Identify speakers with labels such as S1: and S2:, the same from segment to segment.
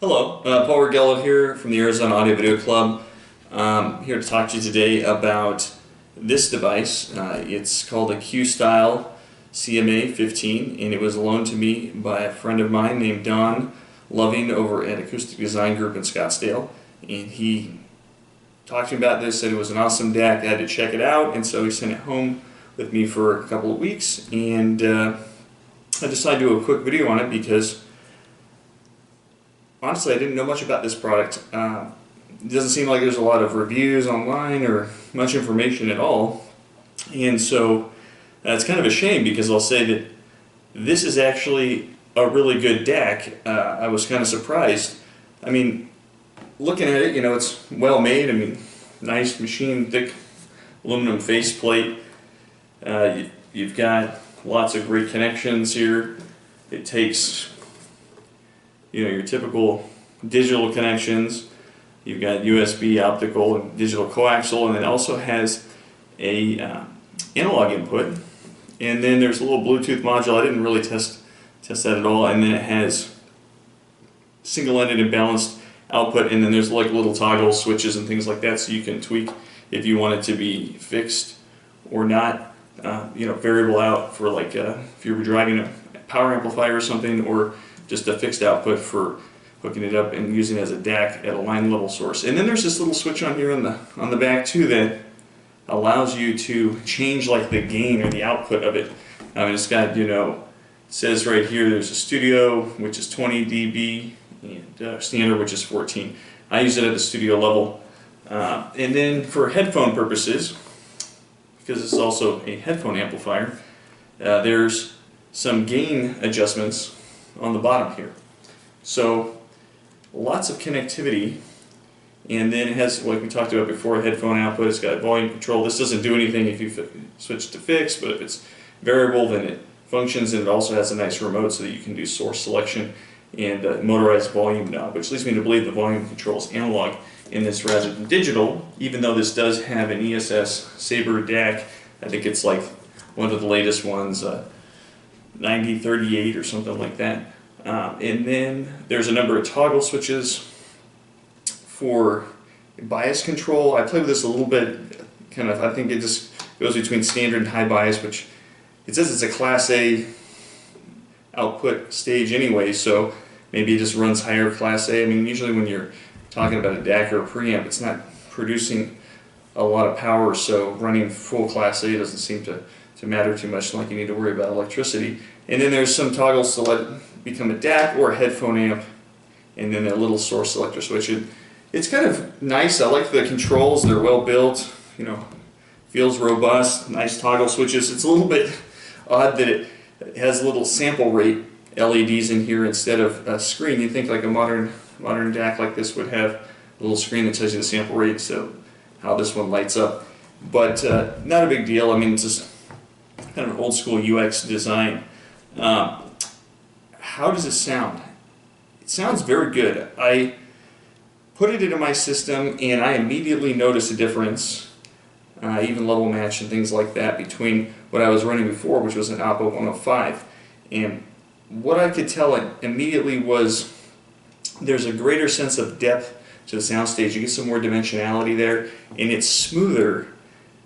S1: Hello, Paul Regello here from the Arizona Audio Video Club. Here to talk to you today about this device. It's called a Questyle CMA 15, and it was loaned to me by a friend of mine named Don Loving over at Acoustic Design Group in Scottsdale. And he talked to me about this, said it was an awesome DAC, I had to check it out, and so he sent it home with me for a couple of weeks. And I decided to do a quick video on it because honestly, I didn't know much about this product. It doesn't seem like there's a lot of reviews online or much information at all. And so it's kind of a shame because I'll say that this is actually a really good DAC. I was kind of surprised. I mean, looking at it, you know, it's well made. I mean, nice machine, thick aluminum faceplate. You've got lots of great connections here. It takes, you know, your typical digital connections. You've got USB, optical, and digital coaxial, and it also has a analog input. And then there's a little Bluetooth module. I didn't really test that at all. And then it has single-ended and balanced output, and then there's like little toggle switches and things like that, so you can tweak if you want it to be fixed or not. You know, variable out for like if you were driving a power amplifier or something, or just a fixed output for hooking it up and using it as a DAC at a line level source. And then there's this little switch on here on the back too that allows you to change like the gain or the output of it. It's got, you know, it says right here there's a studio which is 20 dB and standard which is 14. I use it at the studio level. And then for headphone purposes, because it's also a headphone amplifier, there's some gain adjustments on the bottom here. So lots of connectivity, and then it has, like we talked about before, a headphone output. It's got volume control. This doesn't do anything if you switch to fixed, but if it's variable then it functions, and it also has a nice remote so that you can do source selection and motorized volume knob, which leads me to believe the volume control is analog in this rather than digital, even though this does have an ESS Sabre DAC. I think it's like one of the latest ones, 9038 or something like that. And then there's a number of toggle switches for bias control. I played with this a little bit, kind of, I think it just goes between standard and high bias, which it says it's a Class A output stage anyway, so maybe it just runs higher Class A. I mean, usually when you're talking about a DAC or a preamp, it's not producing a lot of power, so running full Class A doesn't seem to matter too much, like you need to worry about electricity. And then there's some toggles to let it become a DAC or a headphone amp, and then a little source selector switch. It's kind of nice. I like the controls. They're well built, you know, feels robust, nice toggle switches. It's a little bit odd that it has little sample rate LEDs in here instead of a screen. You'd think like a modern DAC like this would have a little screen that tells you the sample rate, so how this one lights up. But not a big deal. I mean, it's just kind of old school UX design. How does it sound? It sounds very good. I put it into my system and I immediately noticed a difference, even level match and things like that, between what I was running before, which was an Oppo 105. And what I could tell immediately was there's a greater sense of depth to the soundstage. You get some more dimensionality there, and it's smoother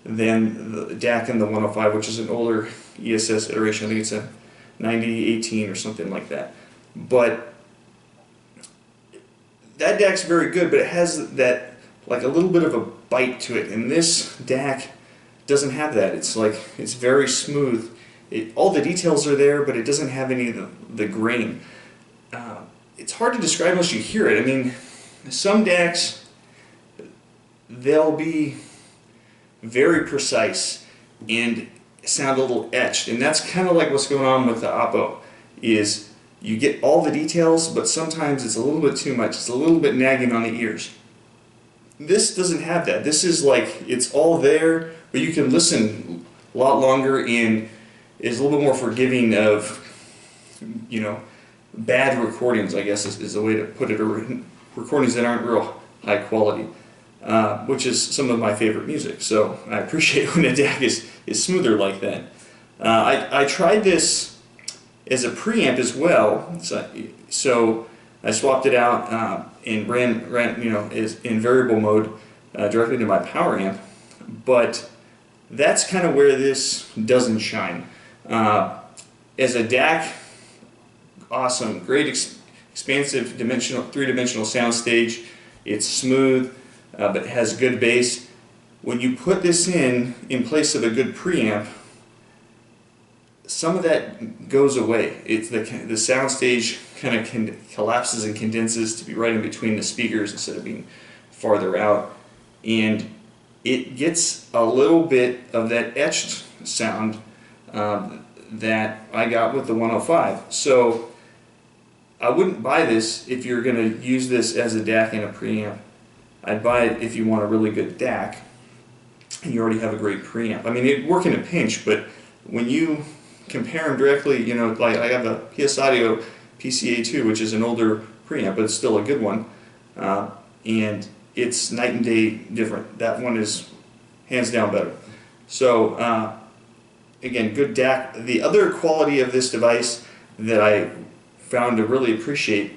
S1: than the DAC in the 105, which is an older ESS iteration. I think it's a 9018 or something like that. But that DAC's very good, but it has that, like, a little bit of a bite to it, and this DAC doesn't have that. It's like, it's very smooth. All the details are there, but it doesn't have any of the grain. It's hard to describe unless you hear it. I mean, some DACs, they'll be very precise and sound a little etched, and that's kind of like what's going on with the Oppo. Is you get all the details, but sometimes it's a little bit too much. It's a little bit nagging on the ears. This doesn't have that. This is like, it's all there, but you can listen a lot longer and is a little bit more forgiving of, you know, bad recordings, I guess is the way to put it, or recordings that aren't real high quality. Which is some of my favorite music, so I appreciate when a DAC is smoother like that. I tried this as a preamp as well, so I swapped it out and ran is in variable mode directly to my power amp, but that's kind of where this doesn't shine. As a DAC, awesome, great expansive three-dimensional sound stage. It's smooth, but it has good bass. When you put this in place of a good preamp, some of that goes away. It's the sound stage kind of collapses and condenses to be right in between the speakers instead of being farther out, and it gets a little bit of that etched sound that I got with the 105. So I wouldn't buy this if you're going to use this as a DAC and a preamp. I'd buy it if you want a really good DAC and you already have a great preamp. I mean, it'd work in a pinch, but when you compare them directly, like I have a PS Audio PCA2, which is an older preamp, but it's still a good one, and it's night and day different. That one is hands down better. So again, good DAC. The other quality of this device that I found to really appreciate,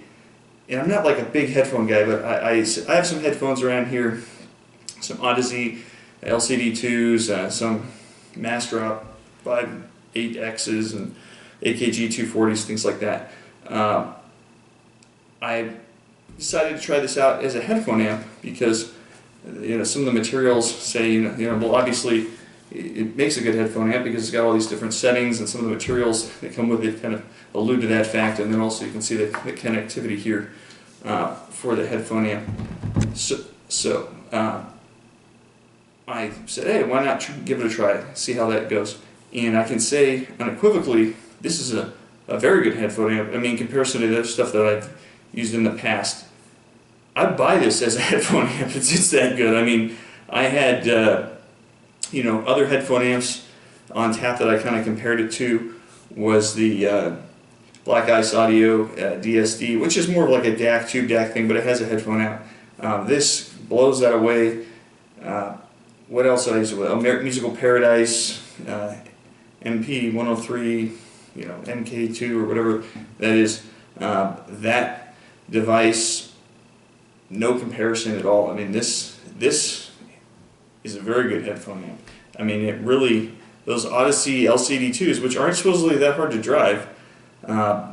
S1: and I'm not like a big headphone guy, but I have some headphones around here, some Odyssey LCD2s, some Master 8Xs and AKG 240s, things like that. I decided to try this out as a headphone amp because some of the materials say well, obviously it makes a good headphone amp because it's got all these different settings, and some of the materials that come with it kind of allude to that fact, and then also you can see the connectivity here for the headphone amp. So I said, hey, why not give it a try, see how that goes. And I can say unequivocally, this is a very good headphone amp. I mean, in comparison to the stuff that I've used in the past, I'd buy this as a headphone amp. It's that good. I mean, I had other headphone amps on tap that I kind of compared it to was the Black Ice Audio DSD, which is more of like a DAC, tube DAC thing, but it has a headphone amp. This blows that away. What else did I use it with? Musical Paradise, MP 103, MK2 or whatever that is. That device, no comparison at all. I mean, this is a very good headphone amp. I mean, it really, those Odyssey LCD2s, which aren't supposedly that hard to drive,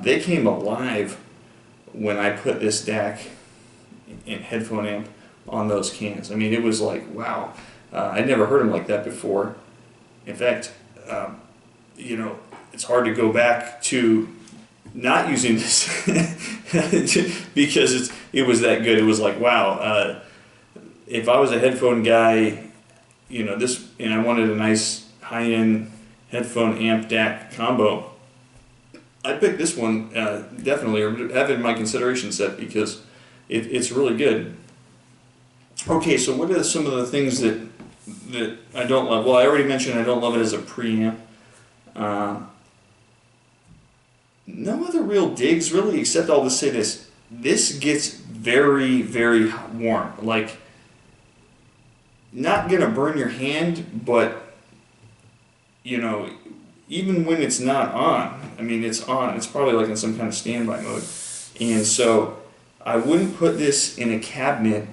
S1: they came alive when I put this DAC and headphone amp on those cans. I mean, it was like, wow. I'd never heard them like that before. In fact, it's hard to go back to not using this because it was that good. It was like, wow. If I was a headphone guy, this, and I wanted a nice high-end headphone amp DAC combo, I'd pick this one definitely, or have it in my consideration set because it's really good. Okay, so what are some of the things that I don't love? Well, I already mentioned I don't love it as a preamp. No other real digs really, except I'll just say this. This gets very, very warm. Like, not gonna burn your hand, but even when it's not on, I mean, it's on. It's probably like in some kind of standby mode. And so I wouldn't put this in a cabinet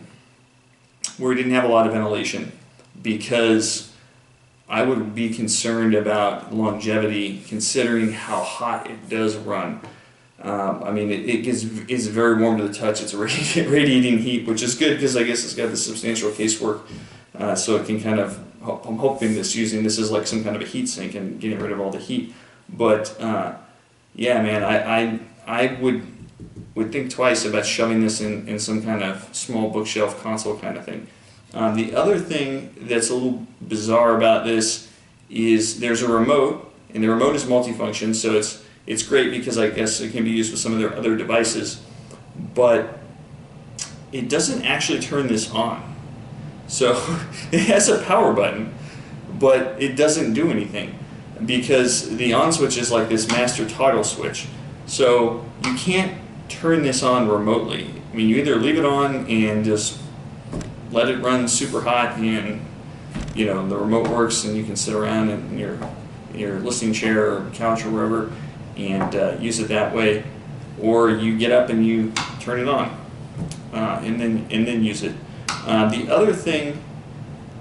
S1: where it didn't have a lot of ventilation, because I would be concerned about longevity considering how hot it does run. I mean, it's very warm to the touch. It's radiating heat, which is good because I guess it's got the substantial casework, so it can kind of, I'm hoping using this as like some kind of a heat sink and getting rid of all the heat. But yeah, man, I would think twice about shoving this in some kind of small bookshelf console kind of thing. The other thing that's a little bizarre about this is there's a remote, and the remote is multifunction, so it's great because I guess it can be used with some of their other devices, but it doesn't actually turn this on. So it has a power button, but it doesn't do anything because the on switch is like this master toggle switch. So you can't turn this on remotely. I mean, you either leave it on and just let it run super hot, and the remote works, and you can sit around in your listening chair or couch or wherever and use it that way, or you get up and you turn it on, and then use it. The other thing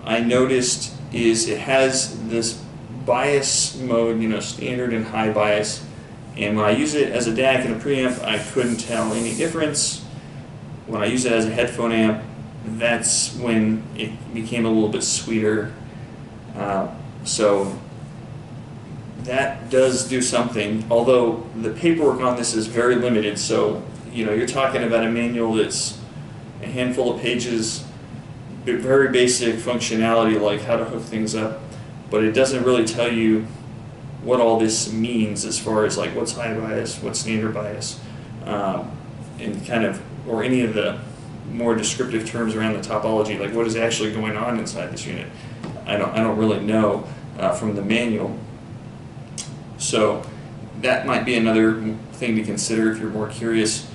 S1: I noticed is it has this bias mode, you know, standard and high bias. And when I use it as a DAC and a preamp, I couldn't tell any difference. When I use it as a headphone amp, that's when it became a little bit sweeter. So that does do something, although the paperwork on this is very limited. So, you know, you're talking about a manual that's a handful of pages, very basic functionality like how to hook things up, but it doesn't really tell you what all this means as far as like what's high bias, what's standard bias, and kind of, or any of the more descriptive terms around the topology, like what is actually going on inside this unit. I don't really know from the manual. So that might be another thing to consider if you're more curious.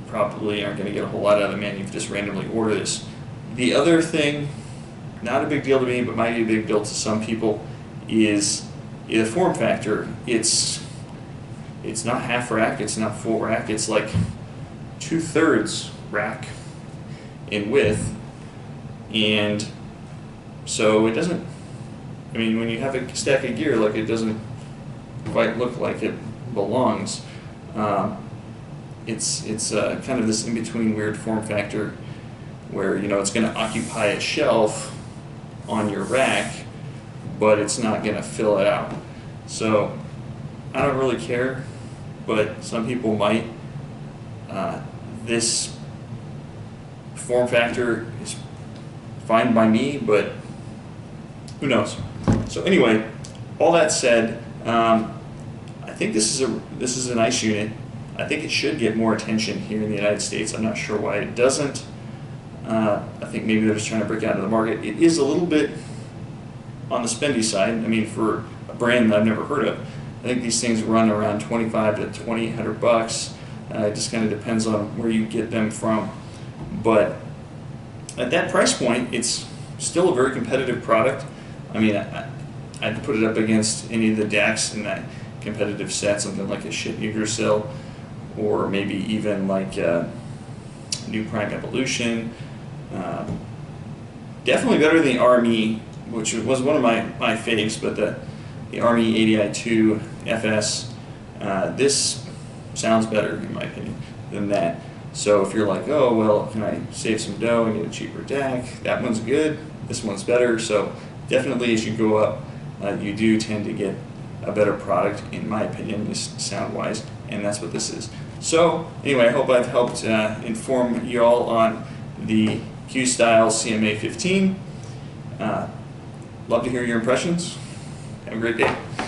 S1: Probably aren't going to get a whole lot out of the manual if you just randomly order this. The other thing, not a big deal to me, but might be a big deal to some people, is the form factor. It's not half rack, it's not full rack, it's like 2/3 rack in width, and so it doesn't, I mean, when you have a stack of gear, like, it doesn't quite look like it belongs. It's kind of this in-between weird form factor where, you know, it's going to occupy a shelf on your rack, but it's not going to fill it out. So I don't really care, but some people might. This form factor is fine by me, but who knows? So anyway, all that said, I think this is a nice unit. I think it should get more attention here in the United States. I'm not sure why it doesn't. I think maybe they're just trying to break out into the market. It is a little bit on the spendy side. I mean, for a brand that I've never heard of. I think these things run around $25 to $2,800. It just kind of depends on where you get them from. But at that price point, it's still a very competitive product. I mean, I'd put it up against any of the DACs in that competitive set, something like a Shit Yggdrasil, or maybe even like New Prime Evolution. Definitely better than the RME, which was one of my faves, but the RME 80i2 FS, this sounds better, in my opinion, than that. So if you're like, oh, well, can I save some dough and get a cheaper DAC? That one's good, this one's better. So definitely as you go up, you do tend to get a better product, in my opinion, just sound-wise, and that's what this is. So anyway, I hope I've helped inform you all on the Questyle CMA 15. Love to hear your impressions. Have a great day.